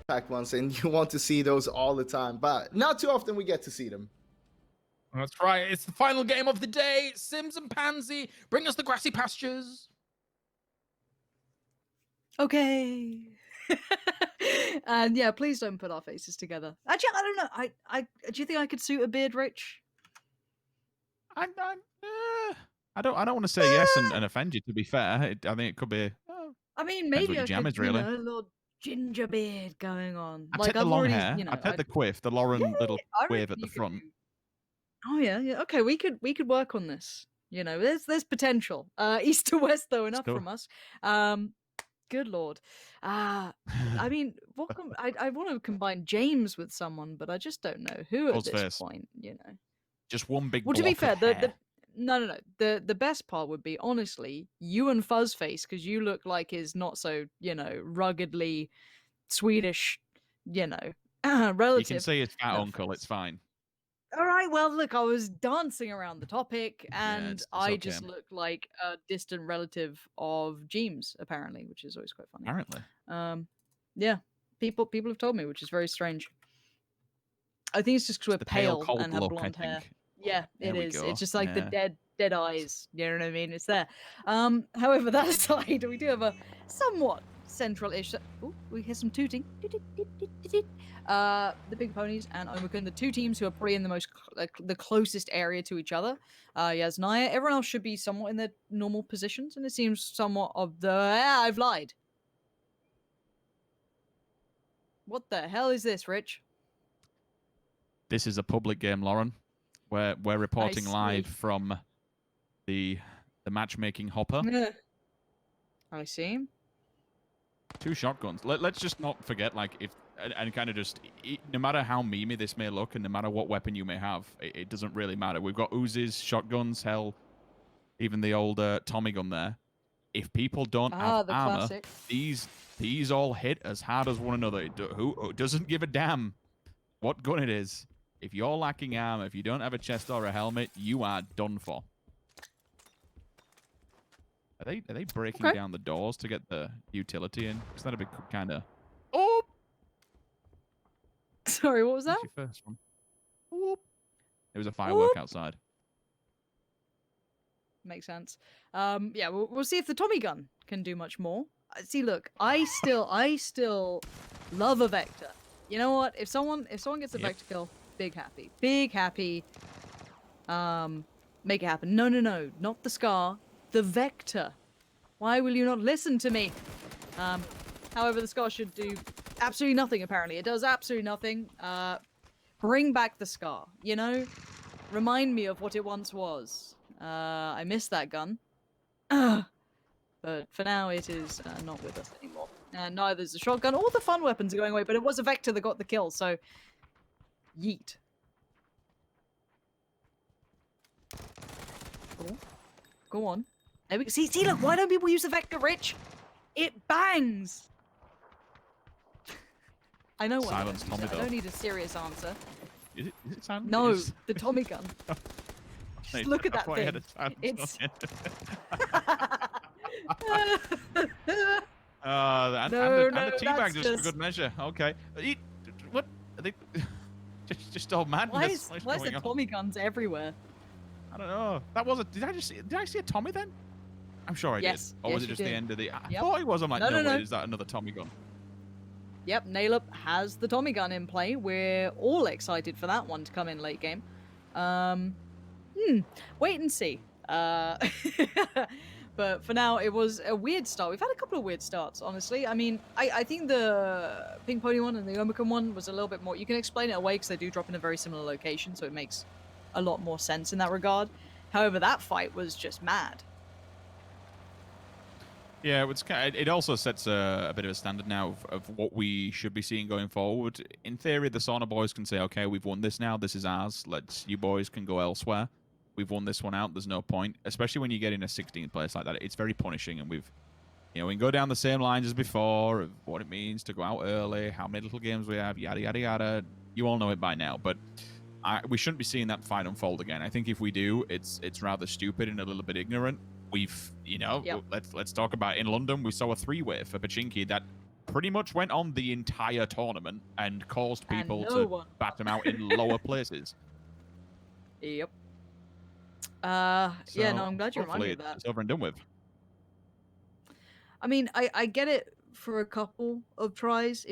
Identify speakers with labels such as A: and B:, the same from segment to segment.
A: packed ones, and you want to see those all the time. But not too often we get to see them.
B: That's right. It's the final game of the day. Sims and Pansy, bring us the grassy pastures.
C: Okay. And yeah, please don't put our faces together. Actually, I don't know. I do you think I could suit a beard, Rich?
B: I don't want to say yes and offend you. To be fair, I think it could be.
C: I mean,
B: Depends what
C: maybe
B: your
C: I
B: jam
C: could,
B: is, really.
C: a little ginger beard going on.
B: I'd
C: Like
B: take the
C: I've
B: long
C: already,
B: hair. I'd take the quiff, the Lauren little wave at the front.
C: Oh yeah. Okay, we could work on this. There's potential. East to west though, enough from us. Good lord. I mean, I want to combine James with someone, but I just don't know who at this point.
B: Just one big.
C: Well, to be fair, no. The best part would be, honestly, you and Fuzzface, because you look like his not so, ruggedly Swedish, relative.
B: You can say his fat uncle. It's fine.
C: All right, well, look, I was dancing around the topic, and
B: it's
C: I
B: okay.
C: just look like a distant relative of James, apparently, which is always quite funny.
B: Apparently.
C: Yeah, people have told me, which is very strange. I think it's just because we're pale and have blonde hair. Yeah, it is. It's just like the dead eyes. You know what I mean? It's there. However, that aside, we do have a somewhat central-ish. Oh, we hear some tooting. The Big Ponies and Omicron, the two teams who are probably in the closest area to each other. Yes, Naya. Everyone else should be somewhat in their normal positions, and it seems somewhat of the. I've lied. What the hell is this, Rich?
B: This is a public game, Lauren. We're reporting live from the matchmaking hopper.
C: I see.
B: 2 shotguns. Let's just not forget, and kind of just, no matter how memey this may look, and no matter what weapon you may have, it doesn't really matter. We've got Uzis, shotguns, hell, even the old Tommy gun there. If people don't have armor,
C: classic.
B: these all hit as hard as one another. Who doesn't give a damn what gun it is? If you're lacking armor, if you don't have a chest or a helmet, you are done for. Are they breaking down the doors to get the utility in? Because that'd be kind of. Oh.
C: Sorry, what was that?
B: That's your first one. Whoop. It was a firework outside.
C: Makes sense. Yeah, we'll see if the Tommy gun can do much more. See, look, I still love a Vector. You know what? If someone gets a Vector kill, big happy. Make it happen. No, not the Scar, the Vector. Why will you not listen to me? However, the Scar should do absolutely nothing, apparently. It does absolutely nothing. Bring back the Scar, Remind me of what it once was. I miss that gun. But for now, it is not with us anymore. Neither is the shotgun. All the fun weapons are going away, but it was a Vector that got the kill, so... Yeet. Oh. Go on. There we go. See, look, why don't people use the Vector, Rich? It bangs! I know what
B: Silence Tommy, though.
C: I don't need a serious answer.
B: Is it silent?
C: No, the Tommy gun. Just look at that thing.
B: It's... and the teabag just for good measure. Okay. What? Are they just all madness?
C: Why is there Tommy guns everywhere?
B: I don't know. That was a. Did I see a Tommy then? I'm sure I did. Or was it just the end of the? I thought it was. I'm like, no, wait, is that another Tommy gun?
C: Yep, Nailup has the Tommy gun in play. We're all excited for that one to come in late game. Wait and see. But for now, it was a weird start. We've had a couple of weird starts, honestly. I mean, I think the Pink Pony one and the Omicron one was a little bit more... You can explain it away because they do drop in a very similar location, so it makes a lot more sense in that regard. However, that fight was just mad.
B: Yeah, it also sets a bit of a standard now of what we should be seeing going forward. In theory, the Sauna boys can say, okay, we've won this now. This is ours. You boys can go elsewhere. We've won this one out. There's no point, especially when you get in a 16th place like that. It's very punishing, and we can go down the same lines as before of what it means to go out early, how many little games we have, yada, yada, yada. You all know it by now, but we shouldn't be seeing that fight unfold again. I think if we do, it's rather stupid and a little bit ignorant. Let's talk about in London, we saw a 3-way for Pachinki that pretty much went on the entire tournament and caused
C: And
B: people
C: no
B: to
C: one
B: bat them out in lower places.
C: Yep.
B: So
C: Yeah, no, I'm glad you reminded
B: hopefully
C: me of that.
B: it's over and done with.
C: I mean, I get it for a couple of tries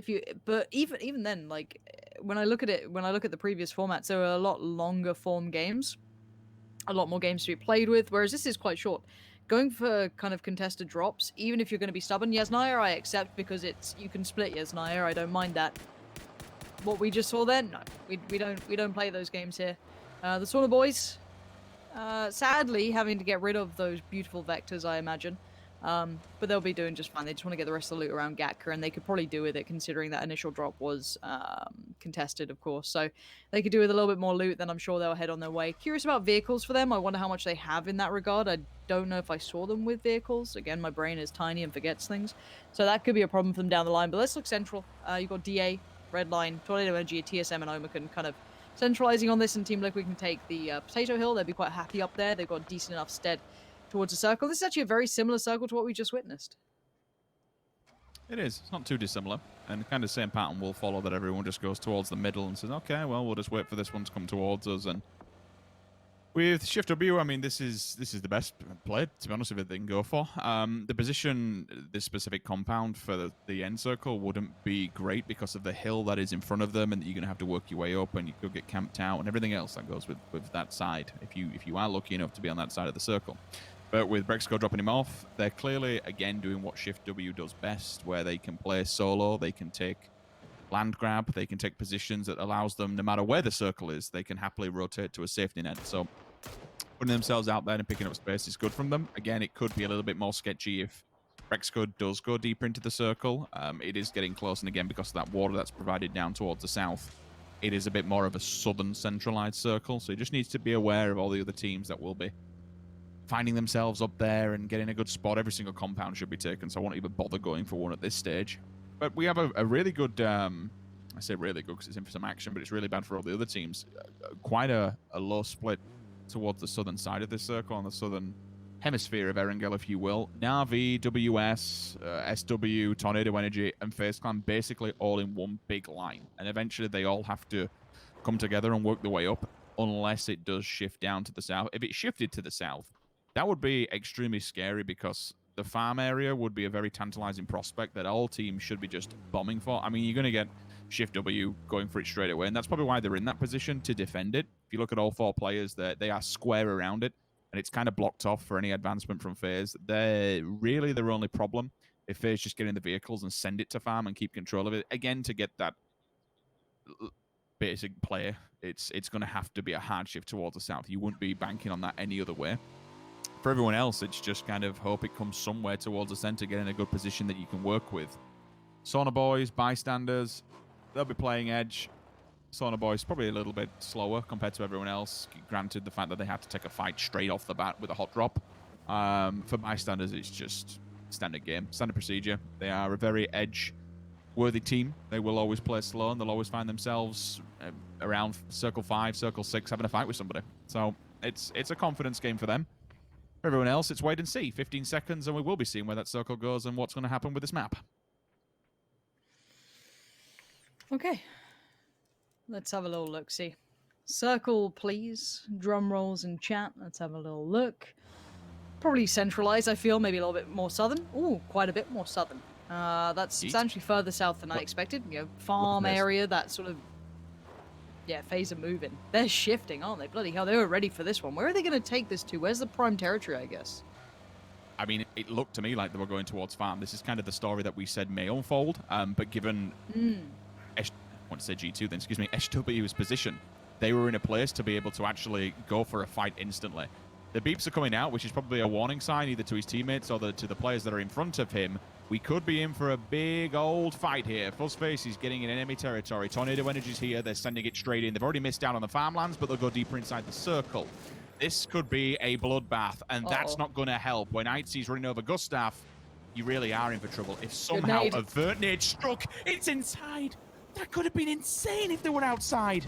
C: but even then, like when I look at the previous formats, there are a lot longer form games, a lot more games to be played with, whereas this is quite short. Going for kind of contested drops, even if you're going to be stubborn, Yasnaya I accept because you can split Yasnaya. I don't mind that. What we just saw then, no, we don't play those games here. The Sauna boys, sadly having to get rid of those beautiful vectors, I imagine. But they'll be doing just fine. They just want to get the rest of the loot around Gatka, and they could probably do with it considering that initial drop was contested, of course. So they could do with a little bit more loot, then I'm sure they'll head on their way. Curious about vehicles for them. I wonder how much they have in that regard. I don't know if I saw them with vehicles. Again, my brain is tiny and forgets things. So that could be a problem for them down the line. But let's look central. You've got DA, Redline, Tornado Energy, TSM, and Omacan kind of centralizing on this, and Team Liquid can take the Potato Hill. They'll be quite happy up there. They've got decent enough stead towards a circle. This is actually a very similar circle to what we just witnessed.
B: It is. It's not too dissimilar. And kind of same pattern will follow, that everyone just goes towards the middle and says, okay, well, we'll just wait for this one to come towards us. And with Shift W, I mean, this is the best play, to be honest with you, they can go for. The position, this specific compound for the end circle wouldn't be great because of the hill that is in front of them, and you're going to have to work your way up, and you could get camped out, and everything else that goes with that side, if you are lucky enough to be on that side of the circle. But with Brexco dropping him off, they're clearly, again, doing what Shift W does best, where they can play solo, they can take land grab, they can take positions that allows them, no matter where the circle is, they can happily rotate to a safety net. So putting themselves out there and picking up space is good from them. Again, it could be a little bit more sketchy if Brexco does go deeper into the circle. It is getting close, and again, because of that water that's provided down towards the south, it is a bit more of a southern centralized circle, so he just needs to be aware of all the other teams that will be finding themselves up there and getting a good spot. Every single compound should be taken, so I won't even bother going for one at this stage. But we have a really good, I say really good because it's in for some action, but it's really bad for all the other teams. Quite a low split towards the southern side of this circle, on the southern hemisphere of Erangel, if you will. Na'Vi, WS, SW, Tornado Energy, and FaZe Clan basically all in one big line. And eventually they all have to come together and work their way up, unless it does shift down to the south. If it shifted to the south, that would be extremely scary, because the farm area would be a very tantalizing prospect that all teams should be just bombing for. I mean, you're going to get Shift W going for it straight away, and that's probably why they're in that position, to defend it. If you look at all four players, they are square around it, and it's kind of blocked off for any advancement from FaZe. They're really their only problem. If FaZe just get in the vehicles and send it to farm and keep control of it, again, to get that basic player, it's going to have to be a hard shift towards the south. You wouldn't be banking on that any other way. For everyone else, it's just kind of hope it comes somewhere towards the center, get in a good position that you can work with. Sauna Boys, bystanders, they'll be playing edge. Sauna Boys probably a little bit slower compared to everyone else, granted the fact that they had to take a fight straight off the bat with a hot drop. For bystanders, it's just standard game, standard procedure. They are a very edge-worthy team. They will always play slow, and they'll always find themselves around Circle 5, Circle 6, having a fight with somebody. So it's a confidence game for them. For everyone else, it's wait and see. 15 seconds, and we will be seeing where that circle goes and what's going to happen with this map.
C: Okay. Let's have a little look-see. Circle, please. Drum rolls in chat. Let's have a little look. Probably centralized, I feel. Maybe a little bit more southern. Ooh, quite a bit more southern. That's substantially further south than I expected. You know, farm area, that sort of... Yeah, FaZe are moving. They're shifting, aren't they? Bloody hell, they were ready for this one. Where are they going to take this to? Where's the prime territory, I guess?
B: I mean, it looked to me like they were going towards farm. This is kind of the story that we said may unfold. But given... I want to say G2 then, excuse me, SW's position, they were in a place to be able to actually go for a fight instantly. The beeps are coming out, which is probably a warning sign either to his teammates or to the players that are in front of him. We could be in for a big old fight here. Fuzzface is getting in enemy territory. Tornado Energy's here. They're sending it straight in. They've already missed out on the farmlands, but they'll go deeper inside the circle. This could be a bloodbath, and that's not going to help. When Itzy's running over Gustav, you really are in for trouble. If somehow a vert nade struck, it's inside. That could have been insane if they were outside.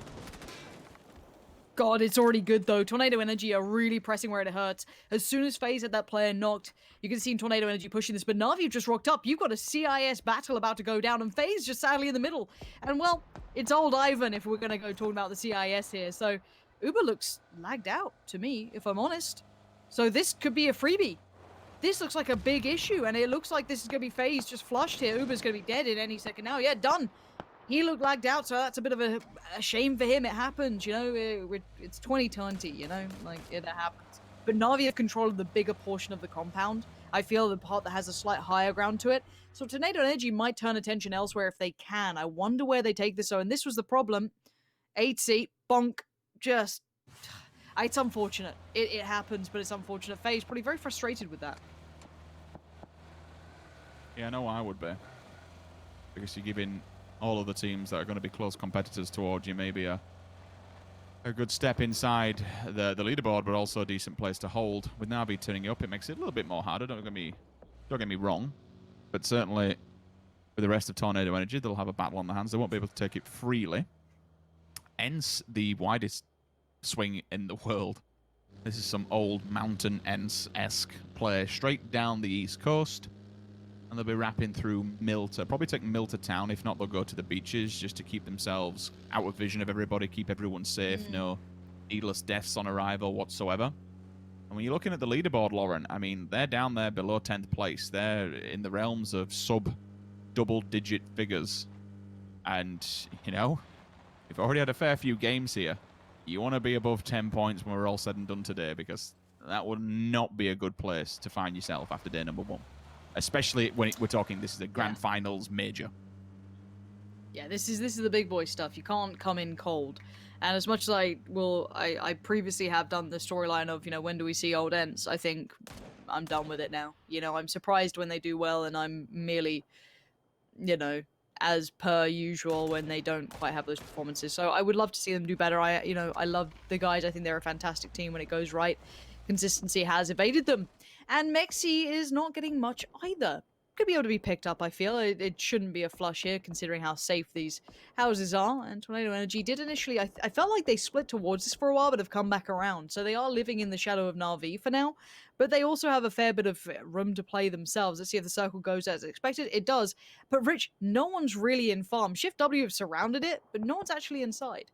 C: God, it's already good though. Tornado Energy are really pressing where it hurts. As soon as FaZe had that player knocked, you can see Tornado Energy pushing this, but Na'Vi just rocked up. You've got a CIS battle about to go down, and FaZe just sadly in the middle. And well, it's old Ivan if we're going to go talking about the CIS here. So Uber looks lagged out to me, if I'm honest. So this could be a freebie. This looks like a big issue, and it looks like this is going to be FaZe just flushed here. Uber's going to be dead in any second now. Yeah, done. He looked lagged out, so that's a bit of a shame for him. It happens, you know. It's 2020, you know, like it happens. But Na'Vi have control of the bigger portion of the compound. I feel the part that has a slight higher ground to it. So Tornado Energy might turn attention elsewhere if they can. I wonder where they take this. So, and this was the problem. 8C, bonk, just. It's unfortunate. It happens, but it's unfortunate. FaZe probably very frustrated with that.
B: Yeah, no, I would be. Because you're giving all of the teams that are going to be close competitors towards you maybe a good step inside the leaderboard, but also a decent place to hold. With Na'Vi turning up, it makes it a little bit more harder. Don't get me wrong, but certainly with the rest of Tornado Energy, they'll have a battle on their hands. They won't be able to take it freely. Hence the widest swing in the world. This is some old Mountain Ents-esque play straight down the east coast. And they'll be wrapping through Milta. Probably take Milta town. If not, they'll go to the beaches just to keep themselves out of vision of everybody, keep everyone safe. No needless deaths on arrival whatsoever. And when you're looking at the leaderboard, Lauren, I mean, they're down there below 10th place. They're in the realms of sub-double-digit figures. And, you know, you've already had a fair few games here. You want to be above 10 points when we're all said and done today, because that would not be a good place to find yourself after day number 1. Especially when we're talking, this is a grand finals major.
C: Yeah, this is the big boy stuff. You can't come in cold. And as much as I previously have done the storyline of, you know, when do we see old Ents, I think I'm done with it now. You know, I'm surprised when they do well, and I'm merely, you know, as per usual when they don't quite have those performances. So I would love to see them do better. I love the guys. I think they're a fantastic team when it goes right. Consistency has evaded them. And Mexi is not getting much either. Could be able to be picked up, I feel. It shouldn't be a flush here, considering how safe these houses are. And Tornado Energy did initially... I felt like they split towards this for a while, but have come back around. So they are living in the shadow of Na'Vi for now. But they also have a fair bit of room to play themselves. Let's see if the circle goes as expected. It does. But Rich, no one's really in farm. Shift W have surrounded it, but no one's actually inside.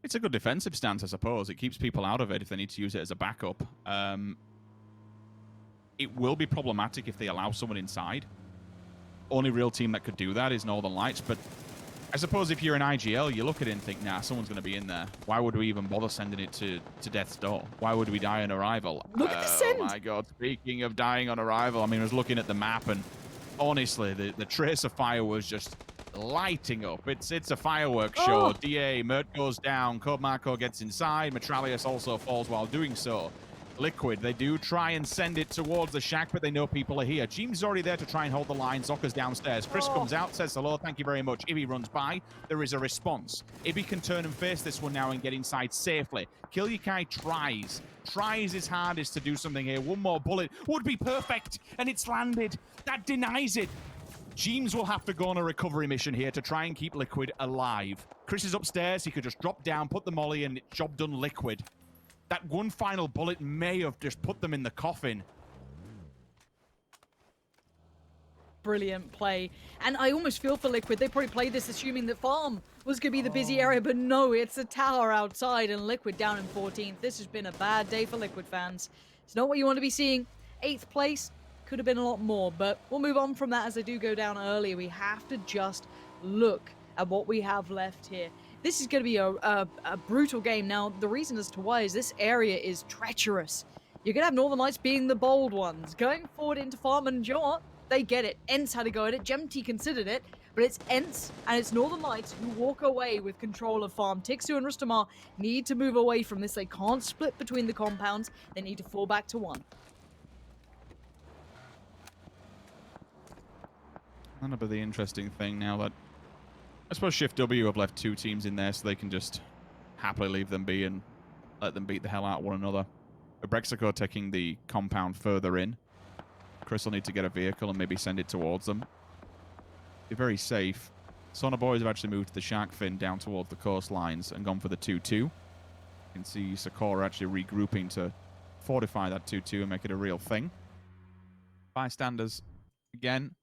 B: It's a good defensive stance, I suppose. It keeps people out of it if they need to use it as a backup. It will be problematic if they allow someone inside. Only real team that could do that is Northern Lights, but I suppose if you're an IGL, you look at it and think, nah, someone's going to be in there. Why would we even bother sending it to death's door? Why would we die on arrival?
C: Look at the send!
B: Oh my god, speaking of dying on arrival, I mean, I was looking at the map, and honestly, the tracer fire was just lighting up. It's a fireworks show. DA, Mert goes down, Code Marco gets inside, Metralius also falls while doing so. Liquid, they do try and send it towards the shack, but they know people are here. Jim's already there to try and hold the line. Zocker's downstairs. Chris comes out, says hello, thank you very much. Ibby runs by. There is a response. Ibby can turn and face this one now and get inside safely. Kilyakai tries his hardest to do something here. One more bullet would be perfect, and it's landed. That denies it. Jeems will have to go on a recovery mission here to try and keep Liquid alive. Chris is upstairs. He could just drop down, put the molly, and job done, Liquid. That one final bullet may have just put them in the coffin.
C: Brilliant play. And I almost feel for Liquid. They probably played this assuming that farm was going to be the busy area, but no, it's a tower outside and Liquid down in 14th. This has been a bad day for Liquid fans. It's not what you want to be seeing. 8th place. Could have been a lot more, but we'll move on from that as they do go down early. We have to just look at what we have left here. This is going to be a brutal game. Now, the reason as to why is this area is treacherous. You're going to have Northern Lights being the bold ones. Going forward into farm, and you know what? They get it. Ents had to go at it. Gemty considered it. But it's Ents and it's Northern Lights who walk away with control of farm. Tixu and Rustamar need to move away from this. They can't split between the compounds. They need to fall back to one.
B: That'll be the interesting thing now that I suppose Shift W have left 2 teams in there so they can just happily leave them be and let them beat the hell out of one another. But Brexico taking the compound further in. Chris will need to get a vehicle and maybe send it towards them. Be very safe. Sauna Boys have actually moved to the shark fin down towards the coastlines and gone for the 2-2. You can see Sakura actually regrouping to fortify that 2-2 and make it a real thing. Bystanders, again, a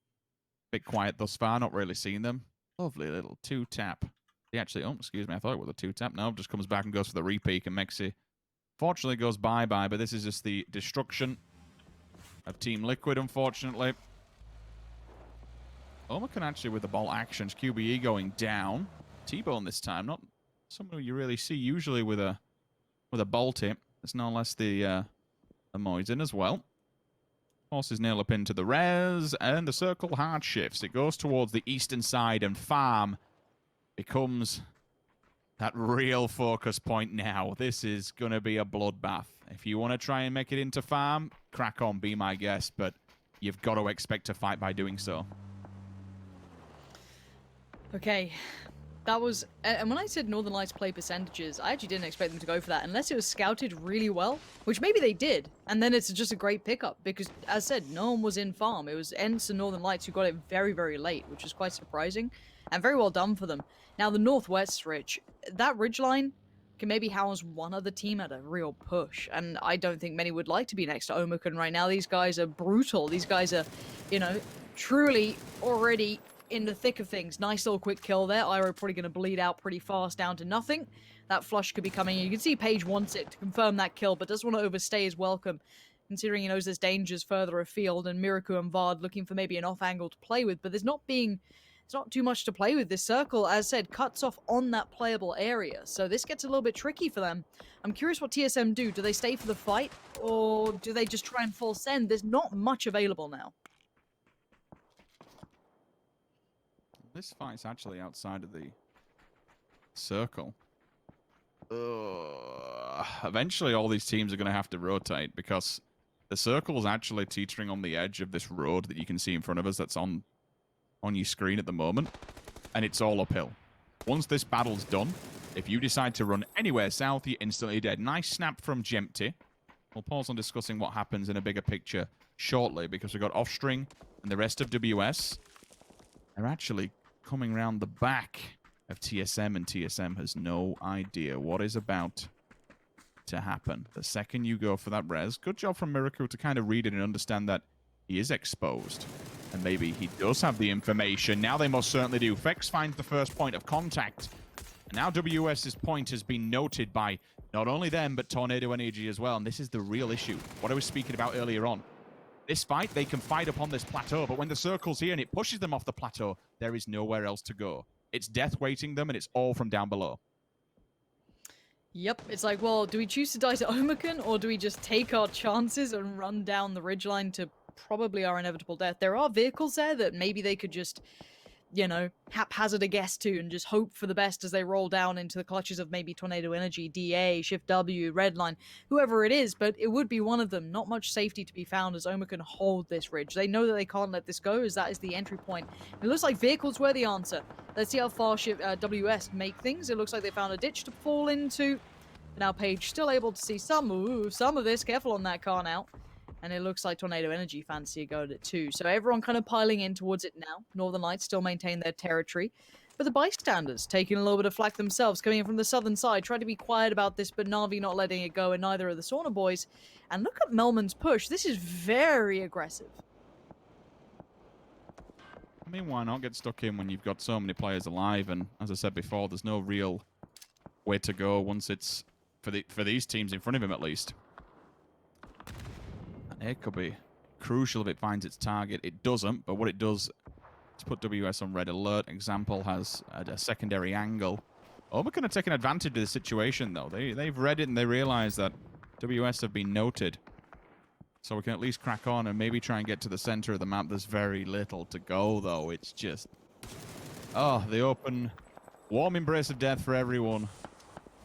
B: bit quiet thus far, not really seeing them. Lovely little 2-tap. He actually, oh, excuse me, I thought it was a 2-tap. No, just comes back and goes for the repeat, and Mexi fortunately goes bye-bye, but this is just the destruction of Team Liquid, unfortunately. Omakan actually with the ball actions, QBE going down. T-Bone this time, not someone you really see usually with a ball tip. It's no less the Moisen as well. Horses nail up into the res, and the circle hard shifts. It goes towards the eastern side, and farm becomes that real focus point now. This is going to be a bloodbath. If you want to try and make it into farm, crack on, be my guest, but you've got to expect to fight by doing so.
C: Okay, that was... And when I said Northern Lights play percentages, I actually didn't expect them to go for that, unless it was scouted really well, which maybe they did, and then it's just a great pickup, because, as said, no one was in farm. It was Ents and Northern Lights who got it very, very late, which was quite surprising, and very well done for them. Now, the Northwest Ridge, that ridgeline can maybe house one other team at a real push, and I don't think many would like to be next to Omakan right now. These guys are brutal. These guys are, you know, truly already in the thick of things. Nice little quick kill there. Iroh probably going to bleed out pretty fast down to nothing. That flush could be coming in. You can see Paige wants it to confirm that kill, but doesn't want to overstay his welcome, considering he knows there's dangers further afield, and Miraku and Vard looking for maybe an off angle to play with, but there's not too much to play with. This circle, as said, cuts off on that playable area, so this gets a little bit tricky for them. I'm curious what TSM do. Do they stay for the fight, or do they just try and full send? There's not much available now.
B: This fight's actually outside of the circle. Eventually, all these teams are going to have to rotate, because the circle is actually teetering on the edge of this road that you can see in front of us that's on your screen at the moment, and it's all uphill. Once this battle's done, if you decide to run anywhere south, you're instantly dead. Nice snap from Jempty. We'll pause on discussing what happens in a bigger picture shortly, because we've got Offstring and the rest of WS. They're actually coming around the back of TSM, and TSM has no idea what is about to happen. The second you go for that res, good job from Miracle to kind of read it and understand that he is exposed. And maybe he does have the information. Now they most certainly do. Vex finds the first point of contact. And now WS's point has been noted by not only them, but Tornado Energy as well. And this is the real issue. What I was speaking about earlier on. This fight, they can fight up on this plateau, but when the circle's here and it pushes them off the plateau, there is nowhere else to go. It's death waiting them, and it's all from down below.
C: Yep, it's like, well, do we choose to die to Omakan, or do we just take our chances and run down the ridgeline to probably our inevitable death? There are vehicles there that maybe they could just, you know, haphazard a guess to and just hope for the best as they roll down into the clutches of maybe Tornado Energy, DA, Shift W, Redline, whoever it is, but it would be one of them. Not much safety to be found as Omakan hold this ridge. They know that they can't let this go, as that is the entry point. It looks like vehicles were the answer. Let's see how far WS make things. It looks like they found a ditch to fall into. Now Paige still able to see some of this. Careful on that car now. And it looks like Tornado Energy fancy a go at it too. So everyone kind of piling in towards it now. Northern Lights still maintain their territory. But the bystanders taking a little bit of flack themselves, coming in from the southern side, trying to be quiet about this, but Na'Vi not letting it go, and neither are the Sauna Boys. And look at Melman's push. This is very aggressive.
B: I mean, why not get stuck in when you've got so many players alive? And as I said before, there's no real way to go once it's for these teams in front of him, at least. And it could be crucial if it finds its target. It doesn't, but what it does is put WS on red alert. Example has a secondary angle. Omakan are taking advantage of the situation, though. They've read it and they realize that WS have been noted. So we can at least crack on and maybe try and get to the center of the map. There's very little to go, though. It's just... oh, the open, warm embrace of death for everyone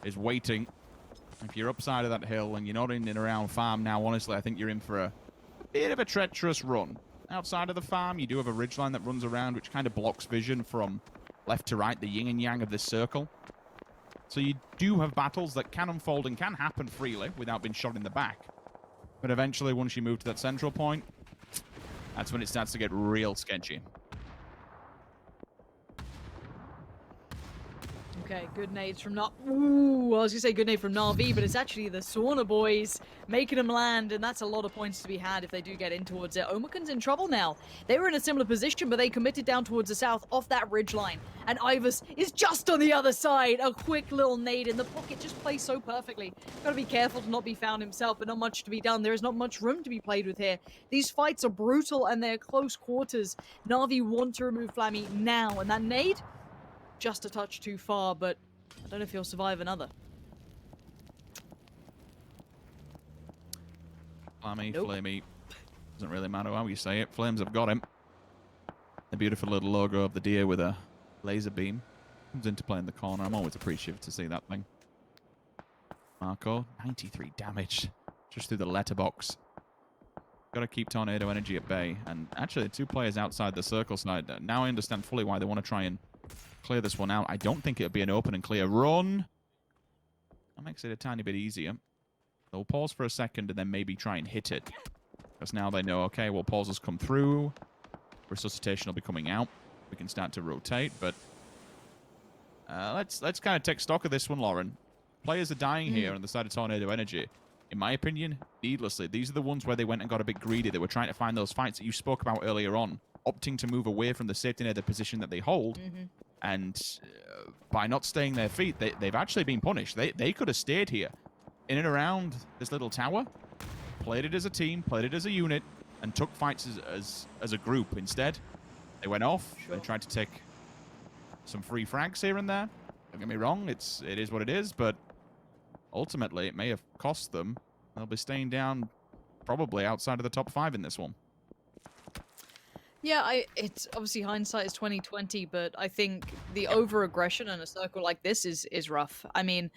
B: is waiting. If you're upside of that hill and you're not in and around farm now, honestly, I think you're in for a bit of a treacherous run. Outside of the farm, you do have a ridgeline that runs around, which kind of blocks vision from left to right, the yin and yang of this circle. So you do have battles that can unfold and can happen freely without being shot in the back. But eventually, once you move to that central point, that's when it starts to get real sketchy.
C: Okay, good nades from Ooh, I was gonna say good nade from Na'Vi, but it's actually the Sauna boys making them land, and that's a lot of points to be had if they do get in towards it. Omakan's in trouble now. They were in a similar position, but they committed down towards the south off that ridge line, and Ivers is just on the other side. A quick little nade in the pocket, just plays so perfectly. Gotta be careful to not be found himself, but not much to be done. There is not much room to be played with here. These fights are brutal, and they're close quarters. Na'Vi want to remove Flammy now, and that nade? Just a touch too far, but I don't know if he'll survive another.
B: Flammy,
C: Nope.
B: Flamey. Doesn't really matter how you say it. Flames have got him. The beautiful little logo of the deer with a laser beam comes into play in the corner. I'm always appreciative to see that thing. Marco, 93 damage just through the letterbox. Got to keep Tornado Energy at bay. And actually, 2 players outside the circle side. Now I understand fully why they want to try and clear this one out. I don't think it'll be an open and clear run. That makes it a tiny bit easier. They'll pause for a second and then maybe try and hit it. Because now they know, okay, well, pause has come through. Resuscitation will be coming out. We can start to rotate, but let's kind of take stock of this one, Lauren. Players are dying here on the side of Tornado Energy. In my opinion, needlessly. These are the ones where they went and got a bit greedy. They were trying to find those fights that you spoke about earlier on, opting to move away from the safety net, the position that they hold. And by not staying their feet, they've actually been punished. They could have stayed here in and around this little tower, played it as a team, played it as a unit, and took fights as a group. Instead, they went off. They tried to take some free frags here and there. Don't get me wrong, it is what it is, but ultimately it may have cost them. They'll be staying down probably outside of the top 5 in this one.
C: Yeah, it's obviously hindsight is 2020, but I think the over-aggression in a circle like this is rough. I mean,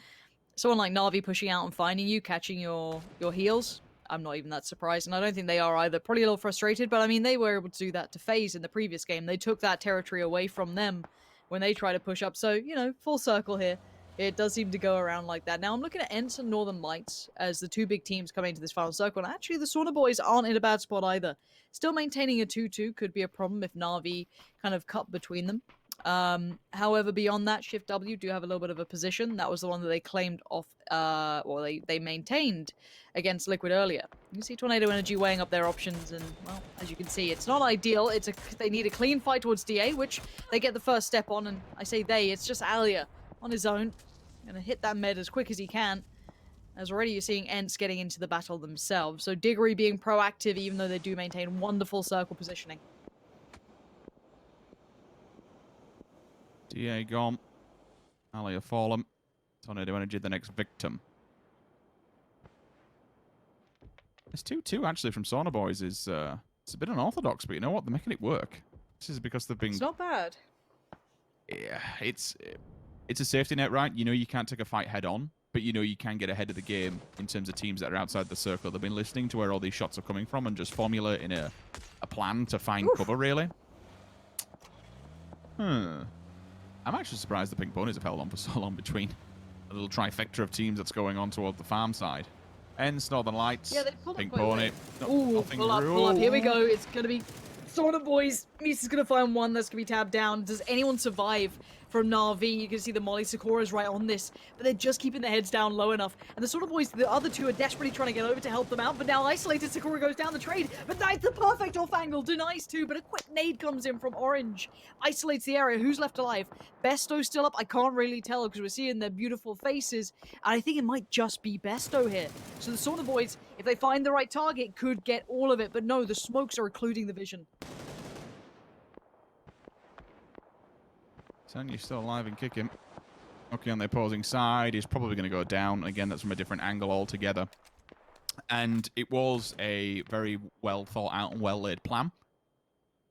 C: someone like Na'Vi pushing out and finding you, catching your heals, I'm not even that surprised, and I don't think they are either. Probably a little frustrated, but I mean, they were able to do that to FaZe in the previous game. They took that territory away from them when they try to push up, so, you know, full circle here. It does seem to go around like that. Now, I'm looking at Ents and Northern Lights as the 2 big teams coming into this final circle, and actually the Sauna boys aren't in a bad spot either. Still maintaining a 2-2 could be a problem if Na'Vi kind of cut between them. However, beyond that, Shift W do have a little bit of a position. That was the one that they claimed off, or they maintained against Liquid earlier. You can see Tornado Energy weighing up their options, and, well, as you can see, it's not ideal. They need a clean fight towards DA, which they get the first step on, and I say it's just Alia on his own. Gonna hit that med as quick as he can. As already you're seeing Ents getting into the battle themselves. So Diggory being proactive, even though they do maintain wonderful circle positioning.
B: DA gone. Alia fallen. Tornado Energy the next victim. This 2-2 actually from Sauna Boys is it's a bit unorthodox, but you know what? They're making it work. This is because they've been...
C: It's not bad.
B: Yeah, it's a safety net, right? You know you can't take a fight head on, but you know you can get ahead of the game in terms of teams that are outside the circle. They've been listening to where all these shots are coming from and just formulating a plan to find cover, really. I'm actually surprised the Pink Ponies have held on for so long between a little trifecta of teams that's going on toward the farm side. Ends, Northern Lights,
C: Yeah, they pulled
B: Pink
C: up
B: Pony.
C: Ooh, pull up. Here we go. It's going to be Sauna Boys. Misa's going to find one that's going to be tabbed down. Does anyone survive from Na'Vi? You can see the Molly Sakura's right on this, but they're just keeping their heads down low enough. And the Sauna Boys, the other 2 are desperately trying to get over to help them out, but now isolated Sakura goes down the trade, but that's the perfect off angle. Denies 2, but a quick nade comes in from Orange. Isolates the area. Who's left alive? Besto still up? I can't really tell because we're seeing their beautiful faces, and I think it might just be Besto here. So the Sauna Boys, if they find the right target, could get all of it, but no, the smokes are occluding the vision.
B: Tanya's still alive and kicking. Okay, on the opposing side, he's probably going to go down. Again, that's from a different angle altogether. And it was a very well thought out and well laid plan.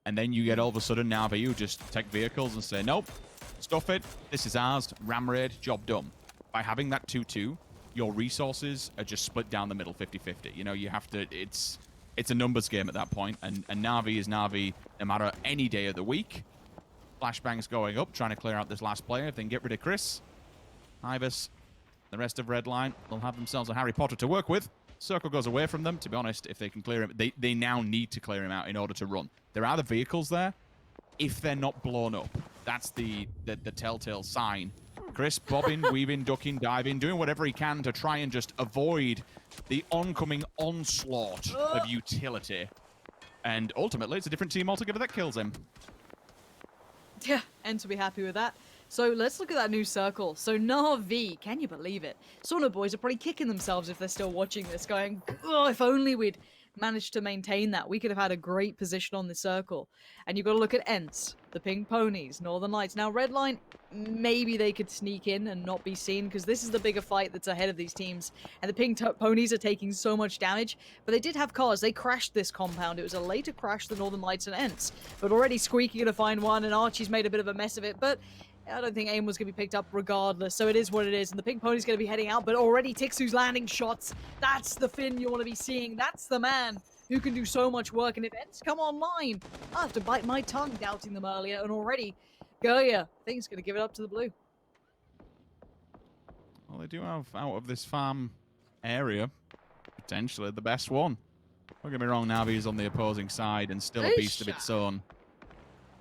B: And then you get all of a sudden Na'Vi who just take vehicles and say, nope, stuff it, this is ours, ram raid, job done. By having that 2-2, your resources are just split down the middle 50-50. You know, you have to, it's a numbers game at that point. And Na'Vi is Na'Vi no matter any day of the week. Flashbangs going up, trying to clear out this last player. If they can get rid of Chris, Ibis, the rest of Redline, they'll have themselves a Harry Potter to work with. Circle goes away from them. To be honest, if they can clear him, they now need to clear him out in order to run. There are the vehicles there. If they're not blown up, that's the telltale sign Chris bobbing, weaving, ducking, diving, doing whatever he can to try and just avoid the oncoming onslaught of utility. And ultimately, it's a different team altogether that kills him.
C: Yeah, and to be happy with that. So let's look at that new circle. So Na'Vi, can you believe it? Sauna boys are probably kicking themselves if they're still watching this, going, oh, if only we'd managed to maintain that. We could have had a great position on the circle. And you've got to look at Ents, the Pink Ponies, Northern Lights. Now, Red Line, maybe they could sneak in and not be seen, because this is the bigger fight that's ahead of these teams. And the Pink Ponies are taking so much damage, but they did have cars. They crashed this compound. It was a later crash than Northern Lights and Ents. But already Squeaky gonna find one, and Archie's made a bit of a mess of it, but I don't think aim was going to be picked up regardless, so it is what it is. And the Pink Pony's going to be heading out, but already Tixu's landing shots. That's the Finn you want to be seeing. That's the man who can do so much work. And if Ents come online, I have to bite my tongue doubting them earlier. And already, Goya, I think he's going to give it up to the blue.
B: Well, they do have, out of this farm area, potentially the best one. Don't get me wrong, Navi's on the opposing side and still a beast of its own.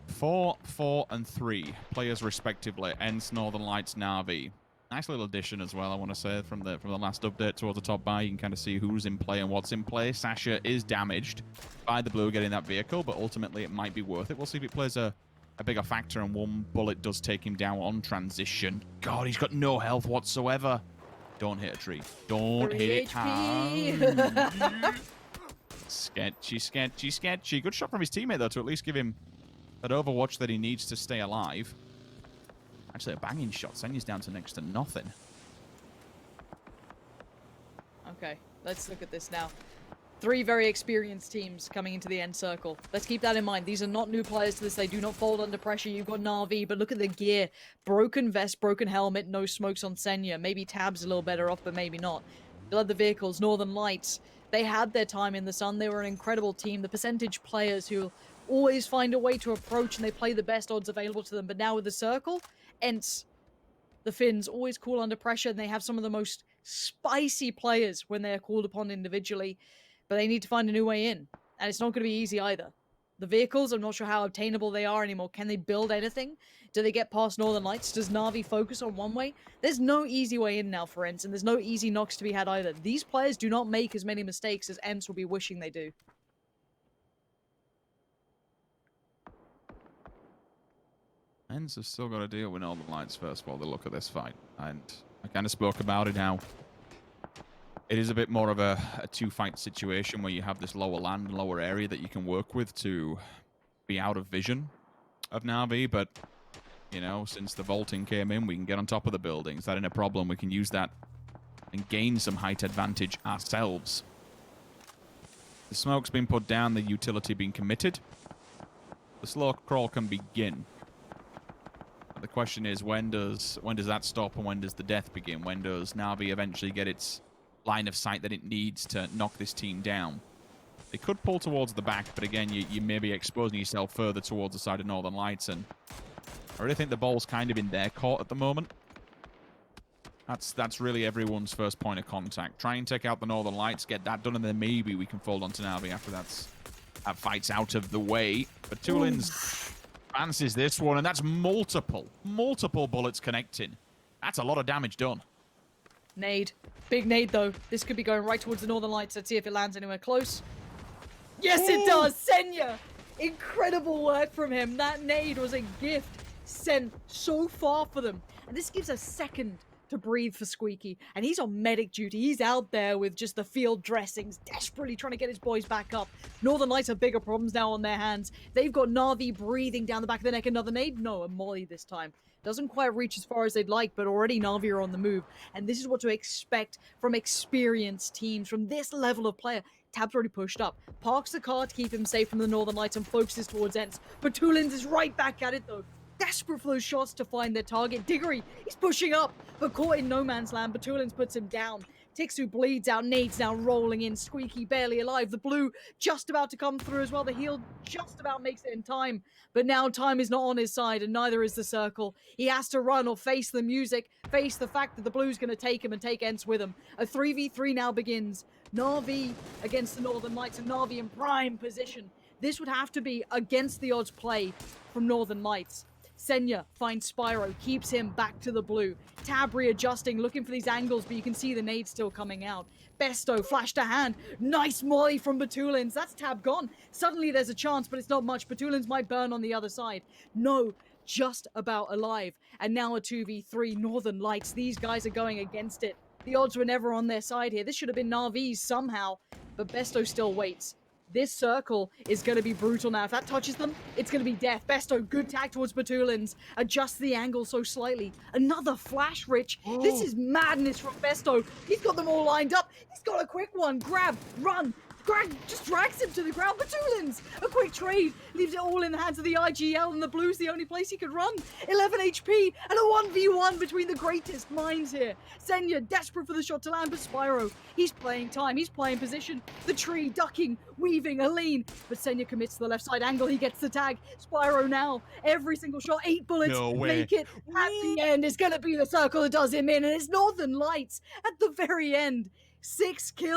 B: 4, 4, and 3 players respectively. Ents, Northern Lights, Na'Vi. Nice little addition as well, I want to say, from the last update towards the top bar. You can kind of see who's in play and what's in play. Sasha is damaged by the blue getting that vehicle, but ultimately it might be worth it. We'll see if it plays a bigger factor, and one bullet does take him down on transition. God, he's got no health whatsoever. Don't hit a tree. Don't hit it hard. Sketchy, sketchy, sketchy. Good shot from his teammate, though, to at least give him that overwatch that he needs to stay alive. Actually, a banging shot. Senya's down to next to nothing.
C: Okay, let's look at this now. 3 very experienced teams coming into the end circle. Let's keep that in mind. These are not new players to this. They do not fold under pressure. You've got Na'Vi, but look at the gear. Broken vest, broken helmet, no smokes on Senya. Maybe Tab's a little better off, but maybe not. You'll have the vehicles, Northern Lights. They had their time in the sun. They were an incredible team. The percentage players who always find a way to approach, and they play the best odds available to them. But now with the circle, Ents, the Finns, always cool under pressure, and they have some of the most spicy players when they are called upon individually. But they need to find a new way in, and it's not going to be easy either. The vehicles, I'm not sure how obtainable they are anymore. Can they build anything? Do they get past Northern Lights? Does Na'Vi focus on one way? There's no easy way in now for Ents, and there's no easy knocks to be had either. These players do not make as many mistakes as Ents will be wishing they do.
B: Ents have still got to deal with Northern Lights first of all. The look at this fight, and I kind of spoke about it how it is a bit more of a two-fight situation where you have this lower land and lower area that you can work with to be out of vision of Na'Vi, but you know, since the vaulting came in, we can get on top of the buildings. That ain't a problem. We can use that and gain some height advantage ourselves. The smoke's been put down, the utility being committed. The slow crawl can begin. The question is, when does that stop and when does the death begin? When does Na'Vi eventually get its line of sight that it needs to knock this team down? They could pull towards the back, but again, you may be exposing yourself further towards the side of Northern Lights, and I really think the ball's kind of in their court at the moment. That's really everyone's first point of contact. Try and take out the Northern Lights, get that done, and then maybe we can fold onto Na'Vi after that fight's out of the way. But Tulins fancies this one, and that's multiple bullets connecting. That's a lot of damage done.
C: Nade. Big nade, though. This could be going right towards the Northern Lights. Let's see if it lands anywhere close. Yes, it does! Senya! Incredible work from him. That nade was a gift sent so far for them. And this gives a second to breathe for Squeaky. And he's on medic duty. He's out there with just the field dressings, desperately trying to get his boys back up. Northern Lights have bigger problems now on their hands. They've got Na'Vi breathing down the back of the neck. Another nade? No, a molly this time. Doesn't quite reach as far as they'd like, but already Na'Vi are on the move. And this is what to expect from experienced teams, from this level of player. Tab's already pushed up. Parks the car to keep him safe from the Northern Lights and focuses towards Ents. But Tulins is right back at it, though. Desperate for those shots to find their target. Diggory, he's pushing up, but caught in no man's land. Batulins puts him down. Tixu bleeds out, nades now rolling in. Squeaky barely alive. The blue just about to come through as well. The heal just about makes it in time. But now time is not on his side, and neither is the circle. He has to run or face the music, face the fact that the blue's going to take him and take Ents with him. A 3v3 now begins. Na'Vi against the Northern Lights, and Na'Vi in prime position. This would have to be against the odds play from Northern Lights. Senya finds Spyro, keeps him back to the blue. Tab readjusting, looking for these angles, but you can see the nade still coming out. Besto, flash to hand. Nice molly from Batulins. That's Tab gone. Suddenly there's a chance, but it's not much. Batulins might burn on the other side. No, just about alive. And now a 2v3 Northern Lights. These guys are going against it. The odds were never on their side here. This should have been Na'Vi's somehow, but Besto still waits. This circle is going to be brutal now. If that touches them, it's going to be death. Besto, good tag towards Batulins. Adjust the angle so slightly. Another flash, Rich. This is madness from Besto. He's got them all lined up. He's got a quick one. Grab, run. Greg just drags him to the ground. Batulins! A quick trade. Leaves it all in the hands of the IGL, and the blue's the only place he could run. 11 HP and a 1v1 between the greatest minds here. Senya desperate for the shot to land, but Spyro, he's playing time. He's playing position. The tree, ducking, weaving, Aline. But Senya commits to the left side angle. He gets the tag. Spyro now. Every single shot, 8 bullets.
B: No way.
C: Make it. At the end, it's going to be the circle that does him in, and it's Northern Lights at the very end. 6 kills.